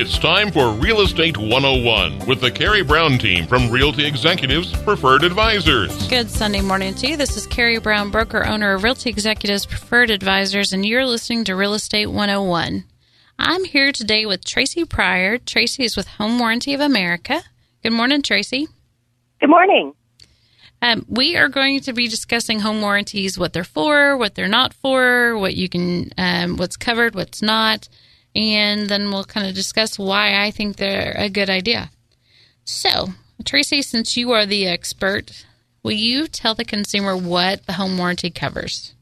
It's time for Real Estate 101 with the Karey Brown team from Realty Executives Preferred Advisors. Good Sunday morning to you. This is Karey Brown, broker owner of Realty Executives Preferred Advisors, and you're listening to Real Estate 101. I'm here today with Tracy Pryor. Tracy is with Home Warranty of America. Good morning, Tracy. Good morning. We are going to be discussing home warranties, what they're for, what they're not for, what you can, what's covered, what's not, and then we'll kind of discuss why I think they're a good idea. So, Tracy, since you are the expert, will you tell the consumer what the home warranty covers?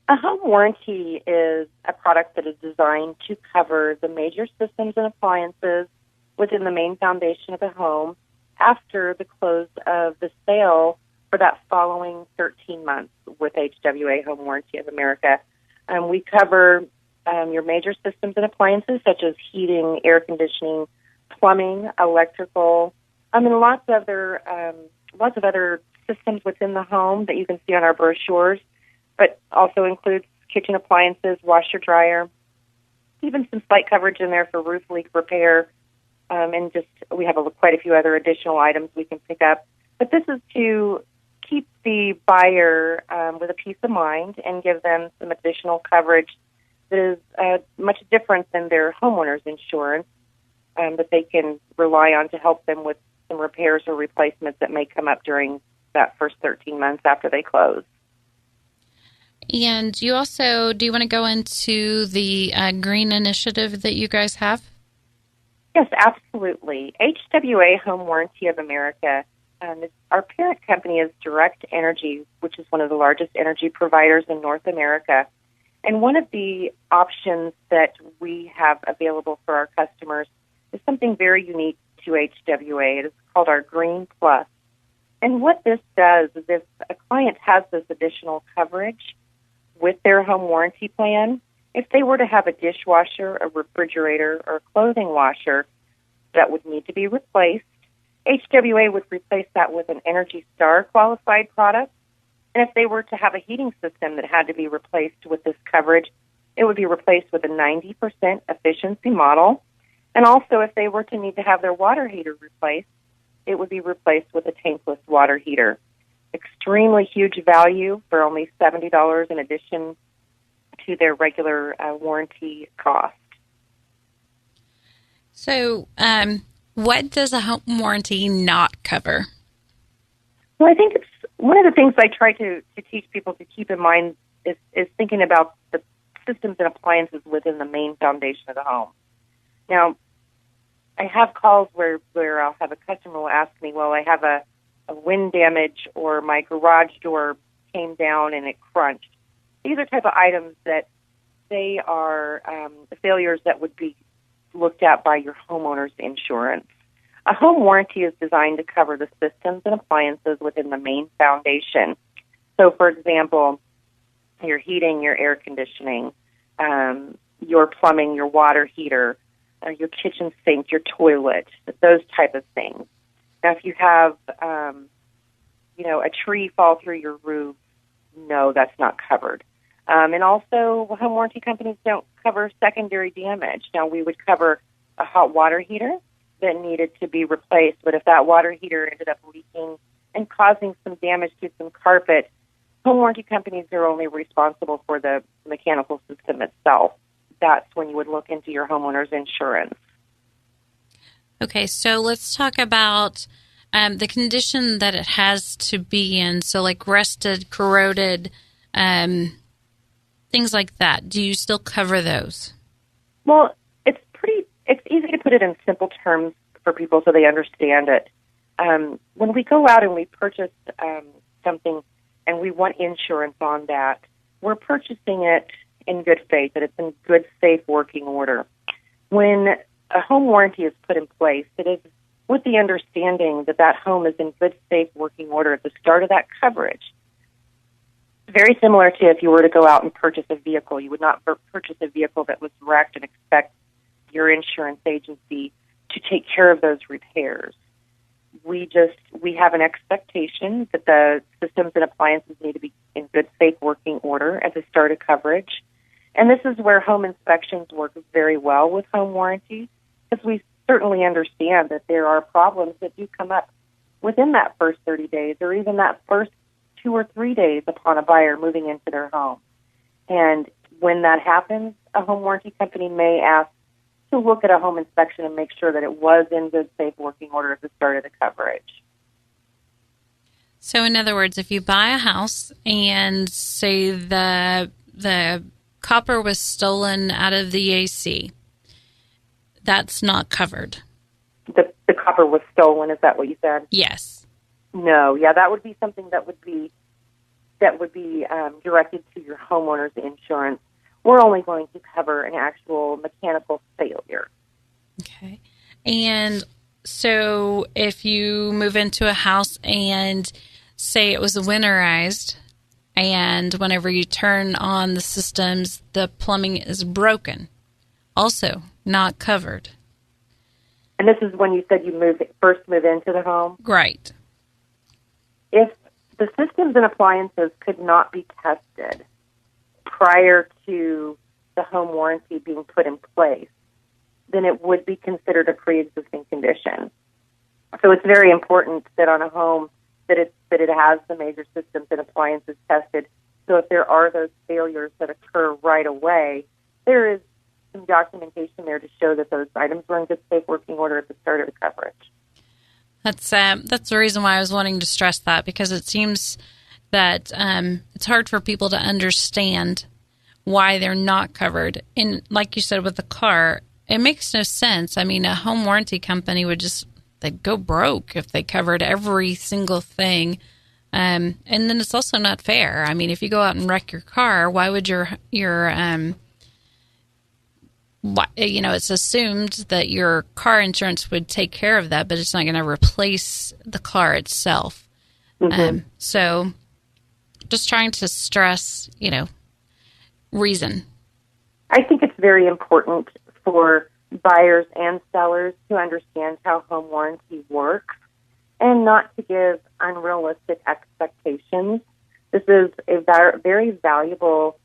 A home warranty is a product that is designed to cover the major systems and appliances within the main foundation of the home after the close of the sale for that following 13 months with HWA Home Warranty of America. We cover your major systems and appliances such as heating, air conditioning, plumbing, electrical, and lots of other systems within the home that you can see on our brochures, but also includes kitchen appliances, washer, dryer, even some slight coverage in there for roof leak repair. And just we have quite a few other additional items we can pick up. But this is to keep the buyer with a peace of mind and give them some additional coverage that is much different than their homeowner's insurance that they can rely on to help them with some repairs or replacements that may come up during that first 13 months after they close. And you also, do you want to go into the green initiative that you guys have? Yes, absolutely. HWA Home Warranty of America, our parent company is Direct Energy, which is one of the largest energy providers in North America. And one of the options that we have available for our customers is something very unique to HWA. It is called our Green Plus. And what this does is if a client has this additional coverage with their home warranty plan, if they were to have a dishwasher, a refrigerator, or a clothing washer that would need to be replaced, HWA would replace that with an Energy Star qualified product. And if they were to have a heating system that had to be replaced with this coverage, it would be replaced with a 90% efficiency model. And also, if they were to need to have their water heater replaced, it would be replaced with a tankless water heater. Extremely huge value for only $70 in addition to their regular warranty cost. So, what does a home warranty not cover? Well, I think it's one of the things I try to teach people to keep in mind is thinking about the systems and appliances within the main foundation of the home. Now, I have calls where I'll have a customer will ask me, well, I have a wind damage or my garage door came down and it crunched. These are type of items that they are failures that would be looked at by your homeowner's insurance. A home warranty is designed to cover the systems and appliances within the main foundation. So, for example, your heating, your air conditioning, your plumbing, your water heater, your kitchen sink, your toilet, those type of things. Now, if you have, a tree fall through your roof, no, that's not covered. And also, home warranty companies don't cover secondary damage. Now, we would cover a hot water heater that needed to be replaced, but if that water heater ended up leaking and causing some damage to some carpet, home warranty companies are only responsible for the mechanical system itself. That's when you would look into your homeowner's insurance. Okay, so let's talk about the condition that it has to be in. So like rusted, corroded, things like that. Do you still cover those? Well, it's easy to put it in simple terms for people so they understand it. When we go out and we purchase something and we want insurance on that, we're purchasing it in good faith, that it's in good, safe working order. When a home warranty is put in place, it is with the understanding that that home is in good, safe working order at the start of that coverage. Very similar to if you were to go out and purchase a vehicle. You would not purchase a vehicle that was wrecked and expect your insurance agency to take care of those repairs. We have an expectation that the systems and appliances need to be in good, safe working order at the start of coverage. And this is where home inspections work very well with home warranties. because we certainly understand that there are problems that do come up within that first 30 days or even that first 2 or 3 days upon a buyer moving into their home. And when that happens, a home warranty company may ask to look at a home inspection and make sure that it was in good, safe working order at the start of the coverage. So in other words, if you buy a house and say the copper was stolen out of the AC, that's not covered. The copper was stolen, is that what you said? Yes. No, yeah, that would be something that would be directed to your homeowner's insurance. We're only going to cover an actual mechanical failure. Okay. And so if you move into a house and say it was winterized, and whenever you turn on the systems, the plumbing is broken, also not covered. And this is when you said you first move into the home? Right. If the systems and appliances could not be tested prior to the home warranty being put in place, then it would be considered a pre-existing condition. So it's very important that on a home that it has the major systems and appliances tested. So if there are those failures that occur right away, there is some documentation there to show that those items were in good, safe working order at the start of the coverage. That's the reason why I was wanting to stress that, because it seems that it's hard for people to understand why they're not covered. And like you said with the car, it makes no sense. I mean, a home warranty company would they'd go broke if they covered every single thing. And then it's also not fair. I mean, if you go out and wreck your car, why would it's assumed that your car insurance would take care of that, but it's not going to replace the car itself. Mm-hmm. So just trying to stress, reason. I think it's very important for buyers and sellers to understand how home warranty works and not to give unrealistic expectations. This is a very valuable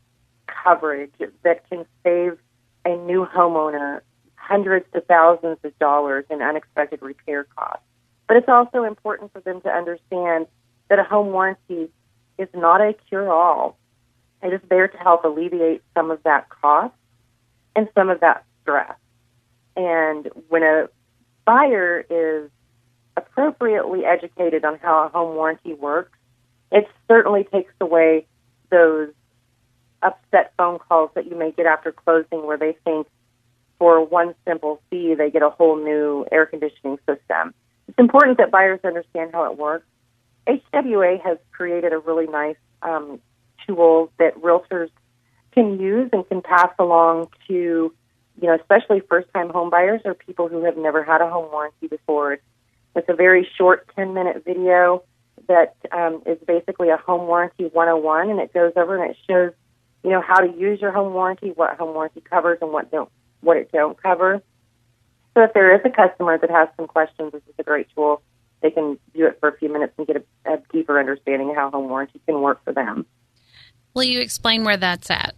coverage that can save a new homeowner hundreds to thousands of dollars in unexpected repair costs. But it's also important for them to understand that a home warranty is not a cure-all. It is there to help alleviate some of that cost and some of that stress. And when a buyer is appropriately educated on how a home warranty works, it certainly takes away those upset phone calls that you may get after closing where they think for one simple fee they get a whole new air conditioning system. It's important that buyers understand how it works. HWA has created a really nice tool that realtors can use and can pass along to, especially first-time home buyers or people who have never had a home warranty before. It's a very short 10-minute video that is basically a home warranty 101, and it goes over and it shows how to use your home warranty, what home warranty covers and what it don't cover. So if there is a customer that has some questions, this is a great tool. They can view it for a few minutes and get a deeper understanding of how home warranty can work for them. Will you explain where that's at?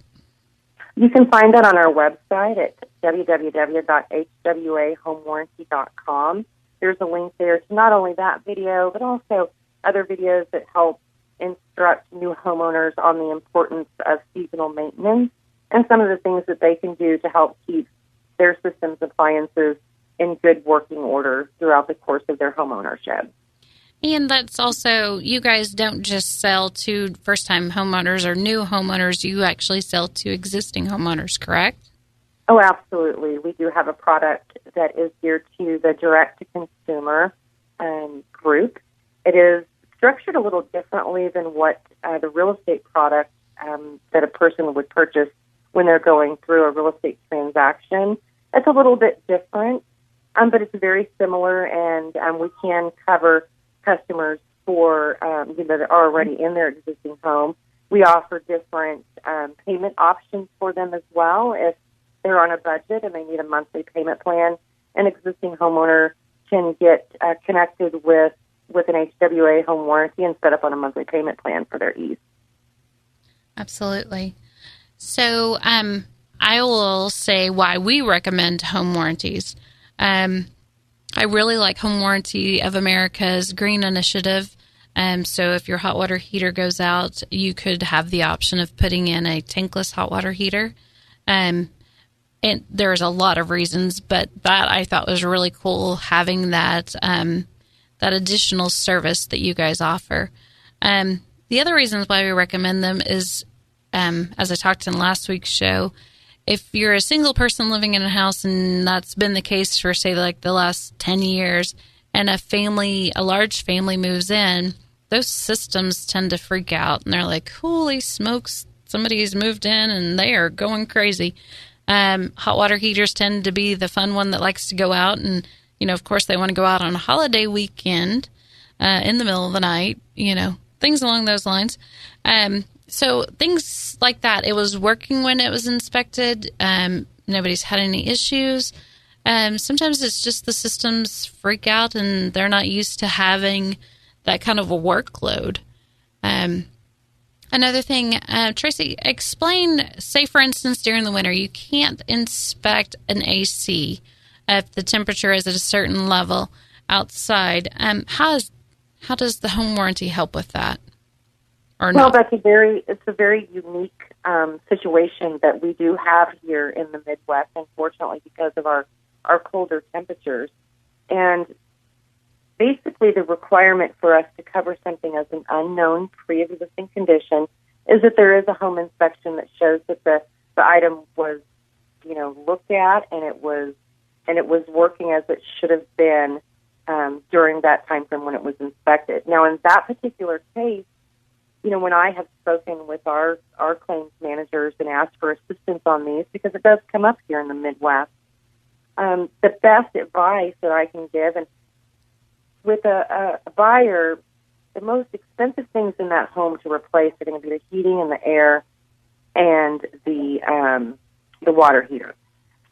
You can find that on our website at www.hwahomewarranty.com. There's a link there to not only that video, but also other videos that help instruct new homeowners on the importance of seasonal maintenance and some of the things that they can do to help keep their systems appliances in good working order throughout the course of their home ownership. And that's also, you guys don't just sell to first-time homeowners or new homeowners. You actually sell to existing homeowners, correct? Oh, absolutely. We do have a product that is geared to the direct-to-consumer group. It is structured a little differently than what the real estate product that a person would purchase when they're going through a real estate transaction. It's a little bit different, but it's very similar, and we can cover customers for that are already in their existing home. We offer different payment options for them as well. If they're on a budget and they need a monthly payment plan, an existing homeowner can get connected with an HWA home warranty and set up on a monthly payment plan for their ease. Absolutely. So I will say why we recommend home warranties. I really like Home Warranty of America's Green Initiative. So if your hot water heater goes out, you could have the option of putting in a tankless hot water heater. And there's a lot of reasons, but that I thought was really cool, having that that additional service that you guys offer. The other reasons why we recommend them is, as I talked in last week's show, if you're a single person living in a house, and that's been the case for, say, like the last 10 years, and a large family moves in, those systems tend to freak out, and they're like, holy smokes, somebody's moved in, and they are going crazy. Hot water heaters tend to be the fun one that likes to go out, and, of course, they want to go out on a holiday weekend in the middle of the night, things along those lines. So things like that. It was working when it was inspected. Nobody's had any issues. Sometimes it's just the systems freak out and they're not used to having that kind of a workload. Another thing, Tracy, explain, say, for instance, during the winter, you can't inspect an AC if the temperature is at a certain level outside. How does the home warranty help with that? Or well, not? it's a very unique situation that we do have here in the Midwest, unfortunately, because of our colder temperatures. And basically the requirement for us to cover something as an unknown pre-existing condition is that there is a home inspection that shows that the item was, looked at and it was working as it should have been during that time frame when it was inspected. Now, in that particular case, when I have spoken with our claims managers and asked for assistance on these, because it does come up here in the Midwest, the best advice that I can give, and with a buyer, the most expensive things in that home to replace are going to be the heating and the air and the water heater.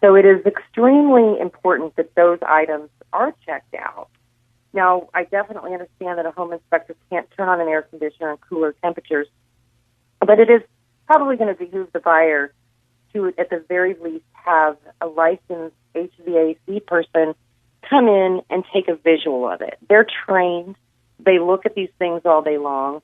So it is extremely important that those items are checked out. Now, I definitely understand that a home inspector can't turn on an air conditioner in cooler temperatures, but it is probably going to behoove the buyer to, at the very least, have a licensed HVAC person come in and take a visual of it. They're trained. They look at these things all day long.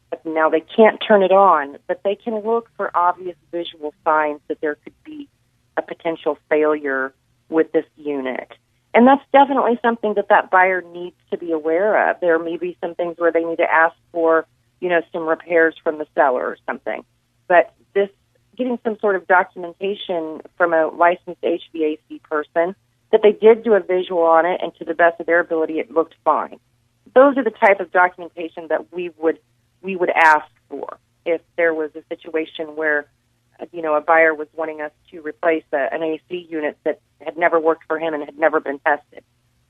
But now they can't turn it on, but they can look for obvious visual signs that there could be a potential failure with this unit. And that's definitely something that buyer needs to be aware of. There may be some things where they need to ask for, some repairs from the seller or something. But getting some sort of documentation from a licensed HVAC person that they did do a visual on it, and to the best of their ability, it looked fine. Those are the type of documentation that we would ask for if there was a situation where, a buyer was wanting us to replace an AC unit that had never worked for him and had never been tested.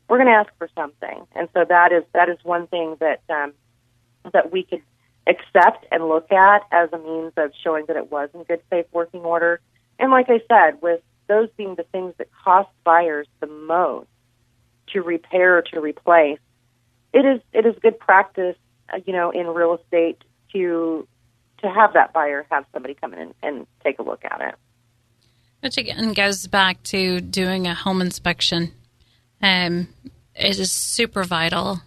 We're going to ask for something, and so that is one thing that we could accept and look at as a means of showing that it was in good, safe working order. And like I said, with those being the things that cost buyers the most to repair or to replace, it is good practice, in real estate to have that buyer have somebody come in and take a look at it. Which again goes back to doing a home inspection. It is super vital.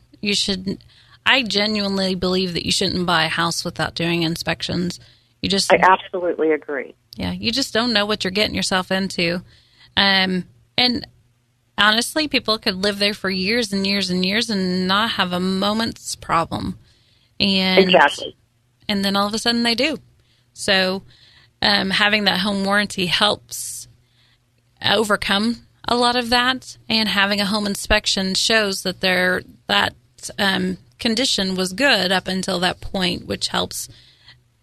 I genuinely believe that you shouldn't buy a house without doing inspections. I absolutely agree. Yeah, you just don't know what you're getting yourself into. And honestly, people could live there for years and years and years and not have a moment's problem. Exactly. And then all of a sudden they do. So having that home warranty helps overcome a lot of that. And having a home inspection shows that that condition was good up until that point, which helps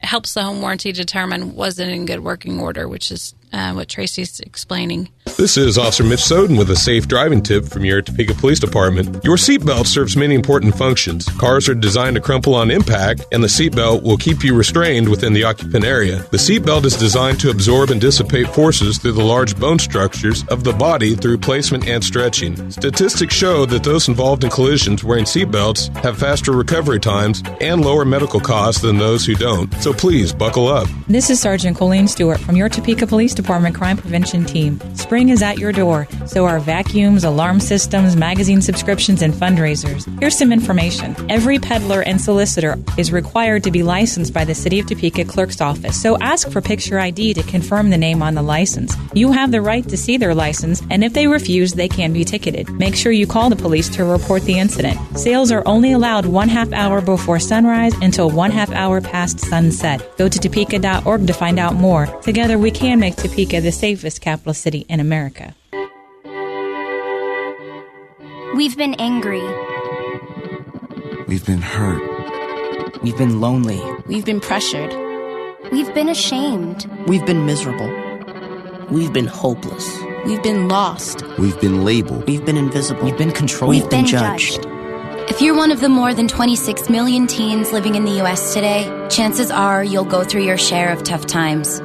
the home warranty determine was it in good working order, which is what Tracy's explaining. This is Officer Mitch Soden with a safe driving tip from your Topeka Police Department. Your seatbelt serves many important functions. Cars are designed to crumple on impact, and the seatbelt will keep you restrained within the occupant area. The seatbelt is designed to absorb and dissipate forces through the large bone structures of the body through placement and stretching. Statistics show that those involved in collisions wearing seatbelts have faster recovery times and lower medical costs than those who don't. So please buckle up. This is Sergeant Colleen Stewart from your Topeka Police Department Crime Prevention Team. Spring is at your door, so are vacuums, alarm systems, magazine subscriptions, and fundraisers. Here's some information. Every peddler and solicitor is required to be licensed by the City of Topeka Clerk's Office, so ask for picture ID to confirm the name on the license. You have the right to see their license, and if they refuse, they can be ticketed. Make sure you call the police to report the incident. Sales are only allowed 1/2 hour before sunrise until 1/2 hour past sunset. Go to topeka.org to find out more. Together we can make Topeka the safest capital city in America. We've been angry. We've been hurt. We've been lonely. We've been pressured. We've been ashamed. We've been miserable. We've been hopeless. We've been lost. We've been labeled. We've been invisible. We've been controlled. We've been judged. If you're one of the more than 26 million teens living in the U.S. today, chances are you'll go through your share of tough times.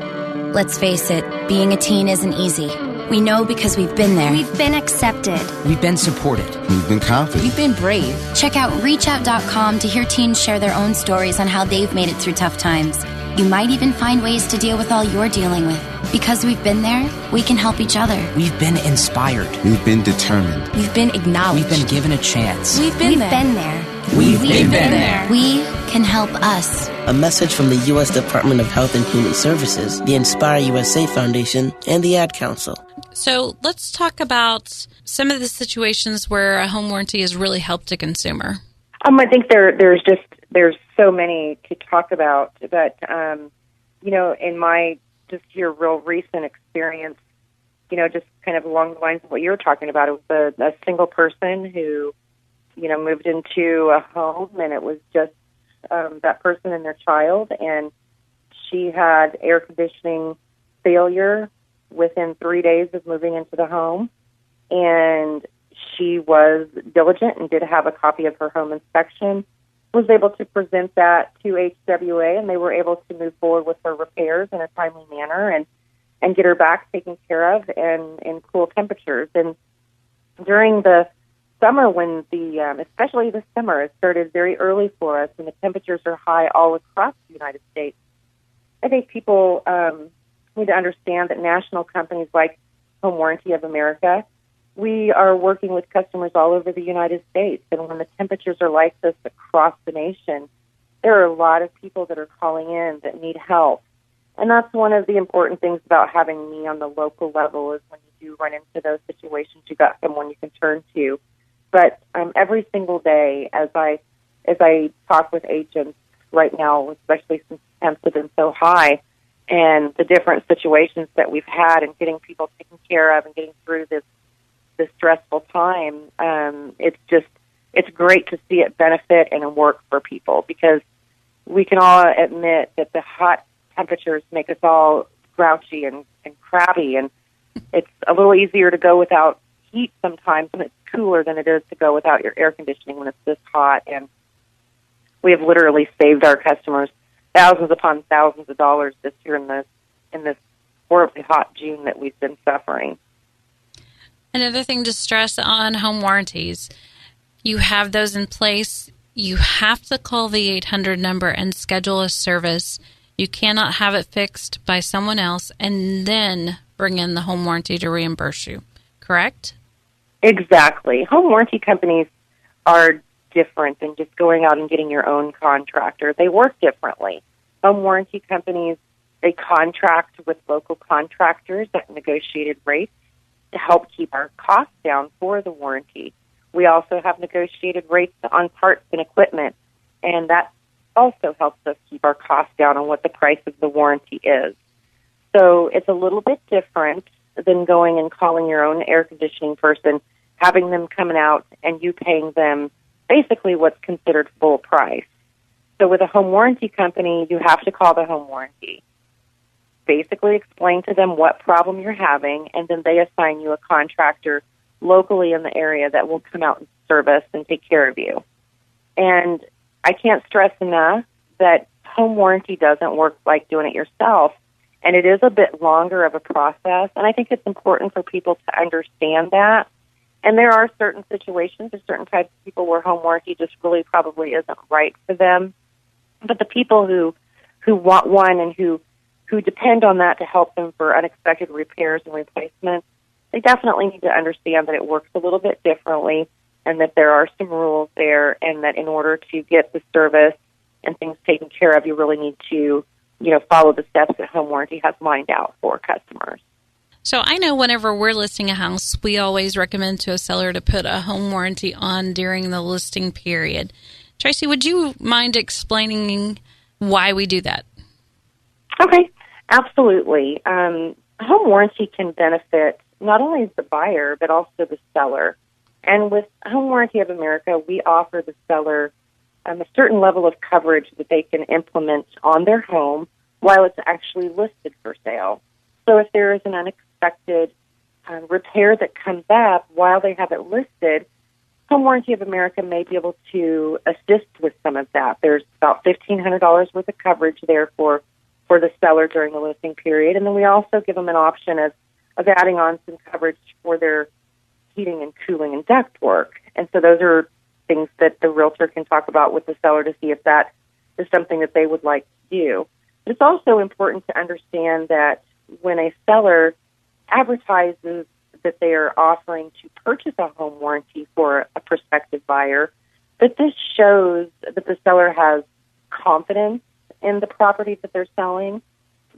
Let's face it, being a teen isn't easy. We know because we've been there. We've been accepted. We've been supported. We've been confident. We've been brave. Check out reachout.com to hear teens share their own stories on how they've made it through tough times. You might even find ways to deal with all you're dealing with. Because we've been there, we can help each other. We've been inspired. We've been determined. We've been acknowledged. We've been given a chance. We've been there. We've been there. We can help us. A message from the U.S. Department of Health and Human Services, the Inspire USA Foundation, and the Ad Council. So let's talk about some of the situations where a home warranty has really helped a consumer. I think there's so many to talk about, but in my your real recent experience, just kind of along the lines of what you were talking about, it was a single person who, moved into a home, and it was just that person and their child, and she had air conditioning failure within 3 days of moving into the home, and she was diligent and did have a copy of her home inspection, was able to present that to HWA, and they were able to move forward with her repairs in a timely manner and get her back taken care of and in cool temperatures. And during the summer, when especially this summer, it started very early for us, and the temperatures are high all across the United States. I think people need to understand that national companies like Home Warranty of America, we are working with customers all over the United States, and when the temperatures are like this across the nation, there are a lot of people that are calling in that need help. And that's one of the important things about having me on the local level is when you do run into those situations, you got someone you can turn to. But every single day, as I talk with agents right now, especially since temps have been so high, and the different situations that we've had and getting people taken care of and getting through this stressful time, it's great to see it benefit and work for people, because we can all admit that the hot temperatures make us all grouchy and crabby, and it's a little easier to go without heat sometimes, and it's cooler than it is to go without your air conditioning when it's this hot. And we have literally saved our customers thousands upon thousands of dollars this year in this horribly hot June that we've been suffering. Another thing to stress on home warranties, you have those in place. You have to call the 800 number and schedule a service. You cannot have it fixed by someone else and then bring in the home warranty to reimburse you, correct? Exactly. Home warranty companies are different than just going out and getting your own contractor. They work differently. Home warranty companies, they contract with local contractors at negotiated rates to help keep our costs down for the warranty. We also have negotiated rates on parts and equipment, and that also helps us keep our costs down on what the price of the warranty is. So it's a little bit different than going and calling your own air conditioning person, having them coming out, and you paying them basically what's considered full price. So with a home warranty company, you have to call the home warranty. Basically explain to them what problem you're having, and then they assign you a contractor locally in the area that will come out and service and take care of you. And I can't stress enough that home warranty doesn't work like doing it yourself, and it is a bit longer of a process, and I think it's important for people to understand that. And there are certain situations or certain types of people where home warranty just really probably isn't right for them. But the people who want one and who who depend on that to help them for unexpected repairs and replacements, they definitely need to understand that it works a little bit differently and that there are some rules there, and that in order to get the service and things taken care of, you really need to, follow the steps that home warranty has lined out for customers. So I know whenever we're listing a house, we always recommend to a seller to put a home warranty on during the listing period. Tracy, would you mind explaining why we do that? Okay, absolutely. Home warranty can benefit not only the buyer, but also the seller. And with Home Warranty of America, we offer the seller a certain level of coverage that they can implement on their home while it's actually listed for sale. So if there is an unexpected repair that comes up while they have it listed, Home Warranty of America may be able to assist with some of that. There's about $1,500 worth of coverage there for the seller during the listing period. And then we also give them an option of adding on some coverage for their heating and cooling and duct work. And so those are things that the realtor can talk about with the seller to see if that is something that they would like to do. But it's also important to understand that when a seller advertises that they are offering to purchase a home warranty for a prospective buyer, that this shows that the seller has confidence in the property that they're selling,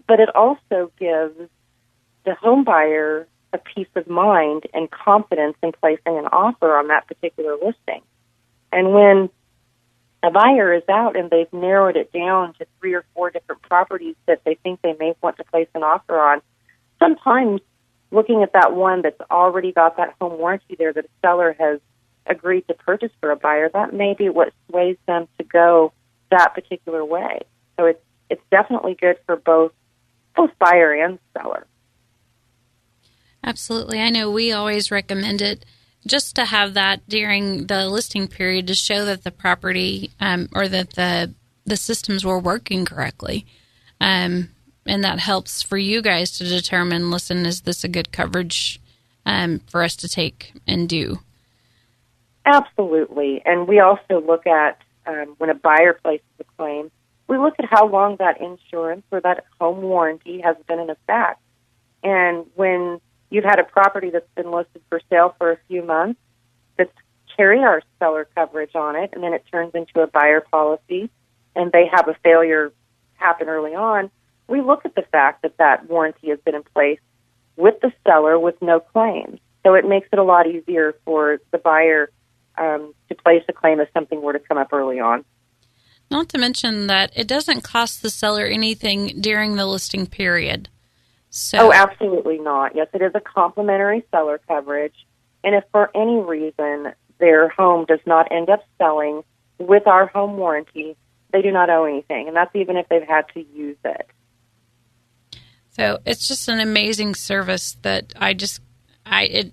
but it also gives the home buyer a peace of mind and confidence in placing an offer on that particular listing. And when a buyer is out and they've narrowed it down to 3 or 4 different properties that they think they may want to place an offer on, sometimes looking at that one that's already got that home warranty there that a seller has agreed to purchase for a buyer, that may be what sways them to go that particular way. So it's definitely good for both buyer and seller. Absolutely. I know we always recommend it just to have that during the listing period to show that the property or that the systems were working correctly. And that helps for you guys to determine, listen, is this a good coverage for us to take and do? Absolutely. And we also look at when a buyer places a claim, we look at how long that insurance or that home warranty has been in effect. And when you've had a property that's been listed for sale for a few months that's carried our seller coverage on it, and then it turns into a buyer policy, and they have a failure happen early on, we look at the fact that that warranty has been in place with the seller with no claims. So it makes it a lot easier for the buyer to place a claim if something were to come up early on. Not to mention that it doesn't cost the seller anything during the listing period. So, absolutely not. Yes, it is a complimentary seller coverage. And if for any reason their home does not end up selling with our home warranty, they do not owe anything. And that's even if they've had to use it. So it's just an amazing service that it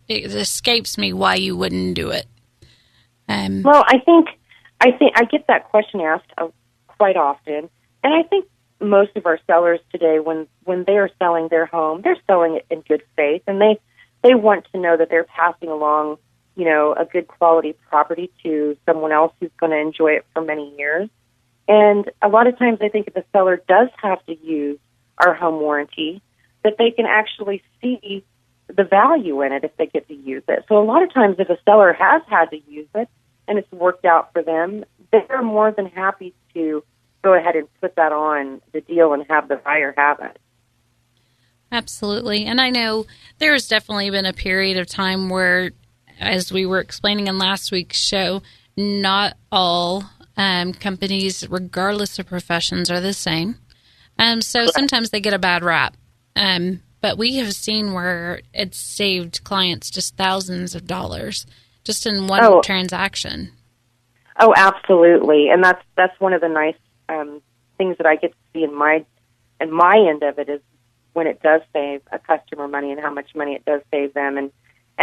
escapes me why you wouldn't do it. Well, I think I get that question asked quite often, and I think most of our sellers today, when they are selling their home, they're selling it in good faith, and they want to know that they're passing along, a good quality property to someone else who's going to enjoy it for many years. And a lot of times, I think if the seller does have to use our home warranty, that they can actually see the value in it if they get to use it. So a lot of times, if a seller has had to use it and it's worked out for them, they're more than happy to go ahead and put that on the deal and have the buyer have it. Absolutely. And I know there's definitely been a period of time where, as we were explaining in last week's show, not all companies, regardless of professions, are the same. So sometimes they get a bad rap. But we have seen where it's saved clients just thousands of dollars just in one transaction. Oh, absolutely. And that's one of the nice things that I get to see in my end of it is when it does save a customer money and how much money it does save them. And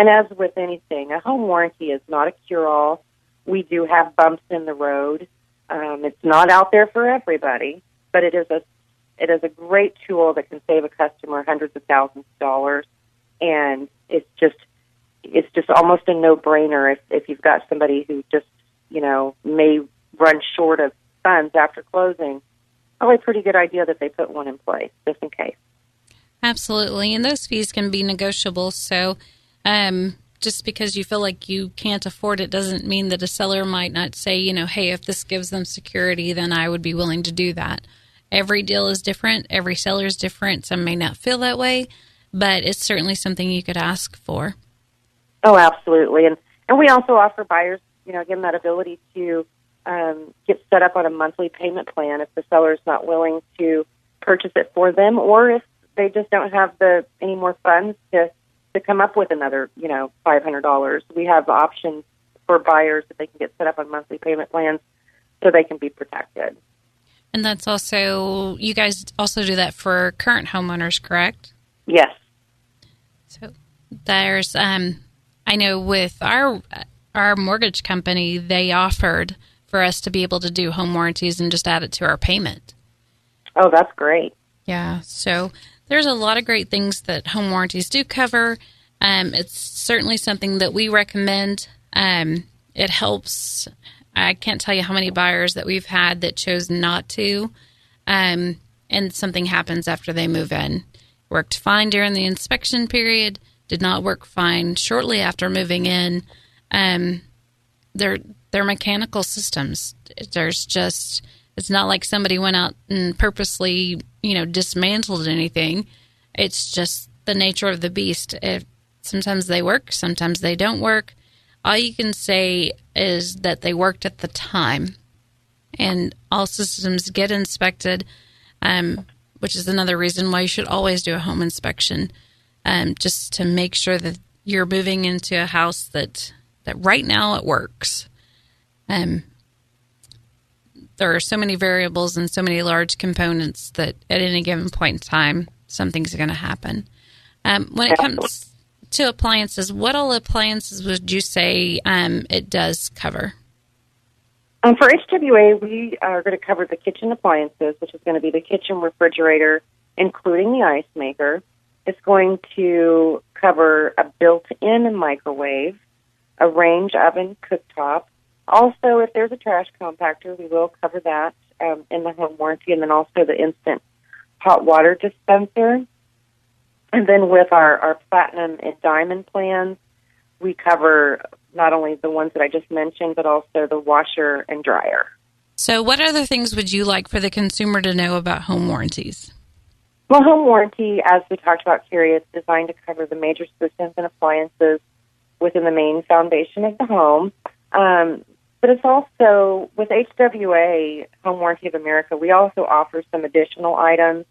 as with anything, a home warranty is not a cure-all. We do have bumps in the road. It's not out there for everybody, but it is a great tool that can save a customer hundreds of thousands of dollars. And it's just almost a no-brainer if you've got somebody who just, may run short of funds after closing. probably a pretty good idea that they put one in place, just in case. Absolutely. And those fees can be negotiable. So just because you feel like you can't afford it doesn't mean that a seller might not say, hey, if this gives them security, then I would be willing to do that. Every deal is different. Every seller is different. Some may not feel that way, but it's certainly something you could ask for. Oh, absolutely. And we also offer buyers, again, that ability to get set up on a monthly payment plan if the seller is not willing to purchase it for them, or if they just don't have any more funds to come up with another, $500. We have options for buyers that they can get set up on monthly payment plans so they can be protected. And that's also, you guys also do that for current homeowners, correct? Yes. So there's, I know with our mortgage company, they offered for us to be able to do home warranties and just add it to our payment. Oh, that's great. Yeah. So there's a lot of great things that home warranties do cover. It's certainly something that we recommend. It helps. I can't tell you how many buyers that we've had that chose not to, and something happens after they move in. Worked fine during the inspection period, did not work fine shortly after moving in. They're mechanical systems. It's not like somebody went out and purposely, dismantled anything. It's just the nature of the beast. Sometimes they work, sometimes they don't work. All you can say is that they worked at the time. And all systems get inspected, which is another reason why you should always do a home inspection, just to make sure that you're moving into a house that right now it works. There are so many variables and so many large components that at any given point in time, something's going to happen. When it comes to appliances, what all appliances would you say it does cover? For HWA, we are going to cover the kitchen appliances, which is going to be the kitchen refrigerator, including the ice maker. It's going to cover a built-in microwave, a range oven cooktop. Also, if there's a trash compactor, we will cover that in the home warranty, and then also the instant hot water dispenser. And then with our platinum and diamond plans, we cover not only the ones that I just mentioned, but also the washer and dryer. So what other things would you like for the consumer to know about home warranties? Well, home warranty, as we talked about, Karey, it's designed to cover the major systems and appliances within the main foundation of the home. But it's also, with HWA, Home Warranty of America, we also offer some additional items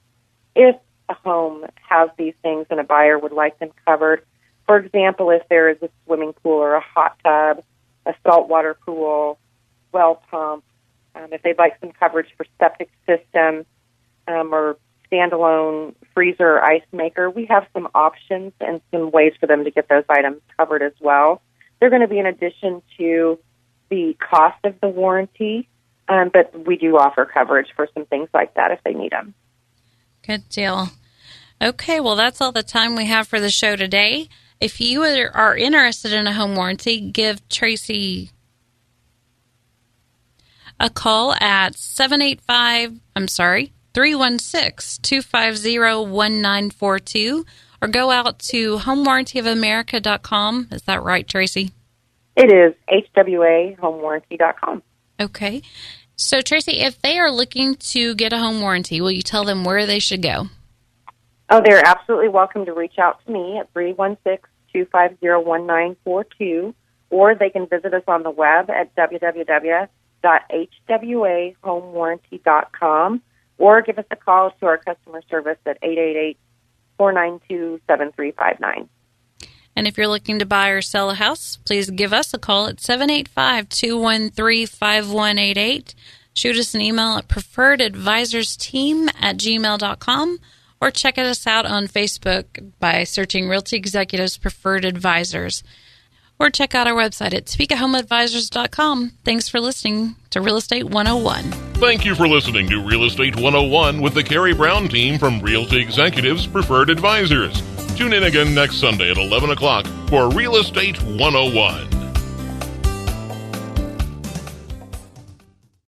if a home has these things and a buyer would like them covered. For example, if there is a swimming pool or a hot tub, a saltwater pool, well pump, if they'd like some coverage for septic system or standalone freezer or ice maker, we have some options and some ways for them to get those items covered as well. They're going to be in addition to the cost of the warranty, but we do offer coverage for some things like that if they need them. Good deal. Okay, well, that's all the time we have for the show today. If you are interested in a home warranty, give Tracy a call at 316-250-1942, or go out to homewarrantyofamerica.com. Is that right, Tracy? It is hwahomewarranty.com. Okay. So, Tracy, if they are looking to get a home warranty, will you tell them where they should go? Oh, they're absolutely welcome to reach out to me at 316-250-1942, or they can visit us on the web at www.hwahomewarranty.com, or give us a call to our customer service at 888-492-7359. And if you're looking to buy or sell a house, please give us a call at 785-213-5188. Shoot us an email at preferredadvisorsteam@gmail.com, or check us out on Facebook by searching Realty Executives Preferred Advisors. Or check out our website at topekahomeadvisors.com. Thanks for listening to Real Estate 101. Thank you for listening to Real Estate 101 with the Karey Brown team from Realty Executives Preferred Advisors. Tune in again next Sunday at 11 o'clock for Real Estate 101.